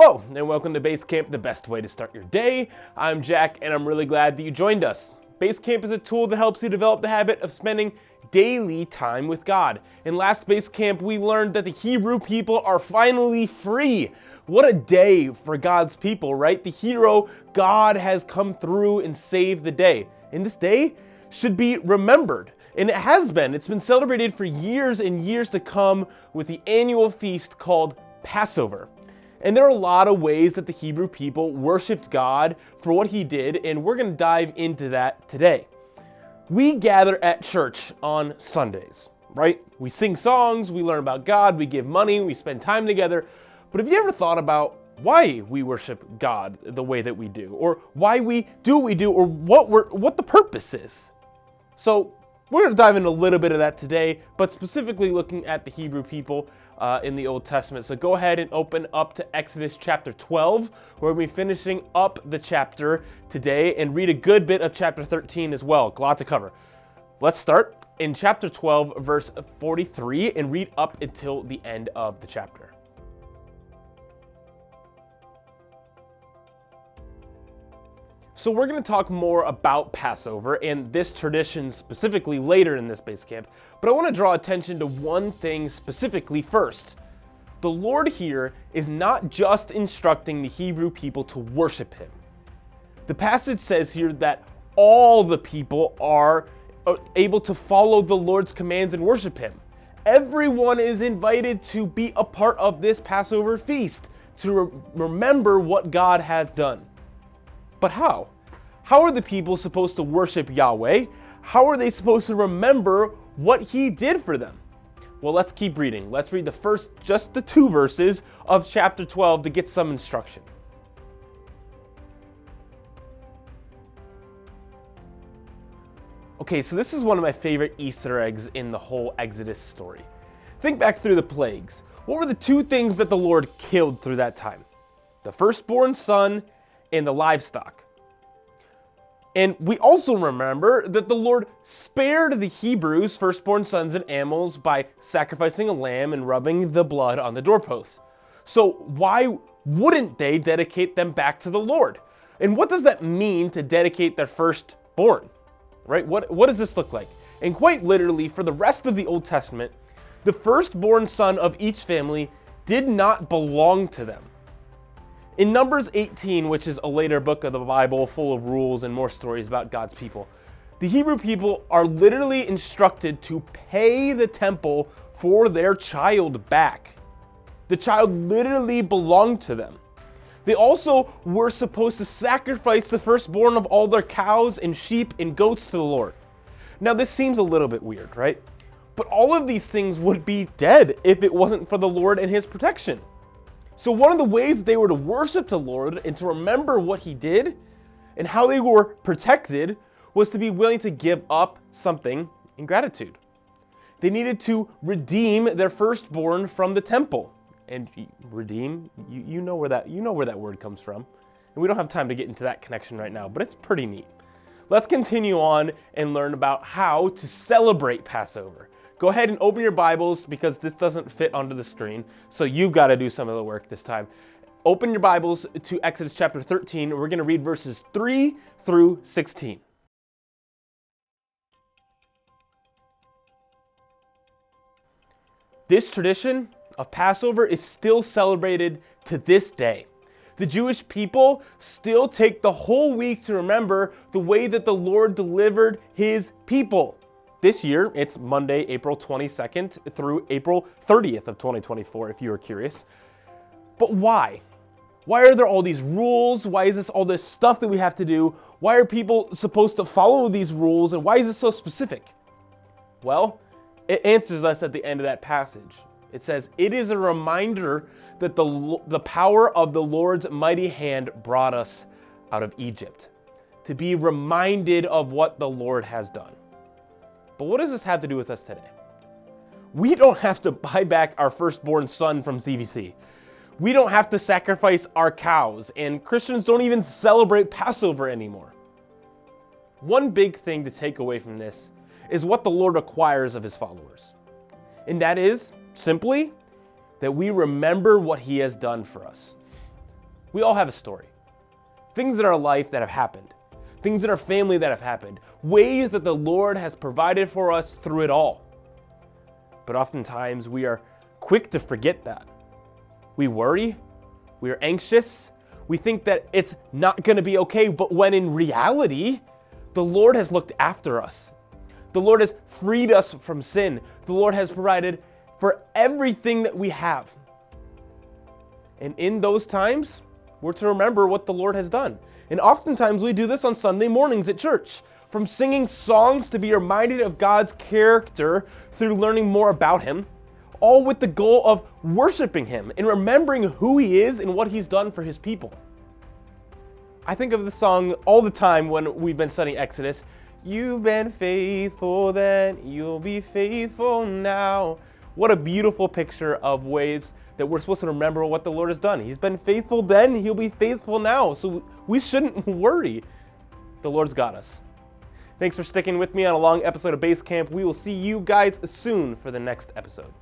Hello, and welcome to BASECAMP, the best way to start your day. I'm Jack, and I'm really glad that you joined us. BASECAMP is a tool that helps you develop the habit of spending daily time with God. In last BASECAMP, we learned that the Hebrew people are finally free. What a day for God's people, right? The hero, God, has come through and saved the day. And this day should be remembered. And it has been. It's been celebrated for years and years to come with the annual feast called Passover. And there are a lot of ways that the Hebrew people worshiped God for what he did, and we're going to dive into that today. We gather at church on Sundays, right? We sing songs, we learn about God, we give money, we spend time together. But have you ever thought about why we worship God the way that we do, or why we do what we do, or what the purpose is? So we're going to dive into a little bit of that today, but specifically looking at the Hebrew people in the Old Testament. So go ahead and open up to Exodus chapter 12, where we'll be finishing up the chapter today, and read a good bit of chapter 13 as well. A lot to cover. Let's start in chapter 12, verse 43, and read up until the end of the chapter. So we're going to talk more about Passover and this tradition specifically later in this BASECAMP, but I want to draw attention to one thing specifically first. The Lord here is not just instructing the Hebrew people to worship him. The passage says here that all the people are able to follow the Lord's commands and worship him. Everyone is invited to be a part of this Passover feast, to remember what God has done. But how? How are the people supposed to worship Yahweh? How are they supposed to remember what he did for them? Well, let's keep reading. Let's read just the 2 verses of chapter 12 to get some instruction. Okay, so this is one of my favorite Easter eggs in the whole Exodus story. Think back through the plagues. What were the 2 things that the Lord killed through that time? The firstborn son and the livestock. And we also remember that the Lord spared the Hebrews' firstborn sons and animals by sacrificing a lamb and rubbing the blood on the doorposts. So why wouldn't they dedicate them back to the Lord? And what does that mean to dedicate their firstborn? Right? What does this look like? And quite literally, for the rest of the Old Testament, the firstborn son of each family did not belong to them. In Numbers 18, which is a later book of the Bible full of rules and more stories about God's people, the Hebrew people are literally instructed to pay the temple for their child back. The child literally belonged to them. They also were supposed to sacrifice the firstborn of all their cows and sheep and goats to the Lord. Now this seems a little bit weird, right? But all of these things would be dead if it wasn't for the Lord and his protection. So one of the ways they were to worship the Lord and to remember what he did and how they were protected was to be willing to give up something in gratitude. They needed to redeem their firstborn from the temple. And redeem, you know where that word comes from. And we don't have time to get into that connection right now, but it's pretty neat. Let's continue on and learn about how to celebrate Passover. Go ahead and open your Bibles because this doesn't fit onto the screen, so you've got to do some of the work this time. Open your Bibles to Exodus chapter 13. We're going to read verses 3 through 16. This tradition of Passover is still celebrated to this day. The Jewish people still take the whole week to remember the way that the Lord delivered his people. This year, it's Monday, April 22nd through April 30th of 2024, if you were curious. But why? Why are there all these rules? Why is this all this stuff that we have to do? Why are people supposed to follow these rules? And why is it so specific? Well, it answers us at the end of that passage. It says, "It is a reminder that the power of the Lord's mighty hand brought us out of Egypt." To be reminded of what the Lord has done. But what does this have to do with us today? We don't have to buy back our firstborn son from CVC. We don't have to sacrifice our cows, and Christians don't even celebrate Passover anymore. One big thing to take away from this is what the Lord requires of his followers. And that is simply that we remember what he has done for us. We all have a story. Things in our life that have happened. Things in our family that have happened. Ways that the Lord has provided for us through it all. But oftentimes we are quick to forget that. We worry. We are anxious. We think that it's not going to be okay, but when in reality, the Lord has looked after us. The Lord has freed us from sin. The Lord has provided for everything that we have. And in those times, we're to remember what the Lord has done. And oftentimes we do this on Sunday mornings at church. From singing songs to be reminded of God's character through learning more about Him, all with the goal of worshiping Him and remembering who He is and what He's done for His people. I think of the song all the time when we've been studying Exodus. You've been faithful then, you'll be faithful now. What a beautiful picture of ways that we're supposed to remember what the Lord has done. He's been faithful then, He'll be faithful now. So we shouldn't worry. The Lord's got us. Thanks for sticking with me on a long episode of Base Camp. We will see you guys soon for the next episode.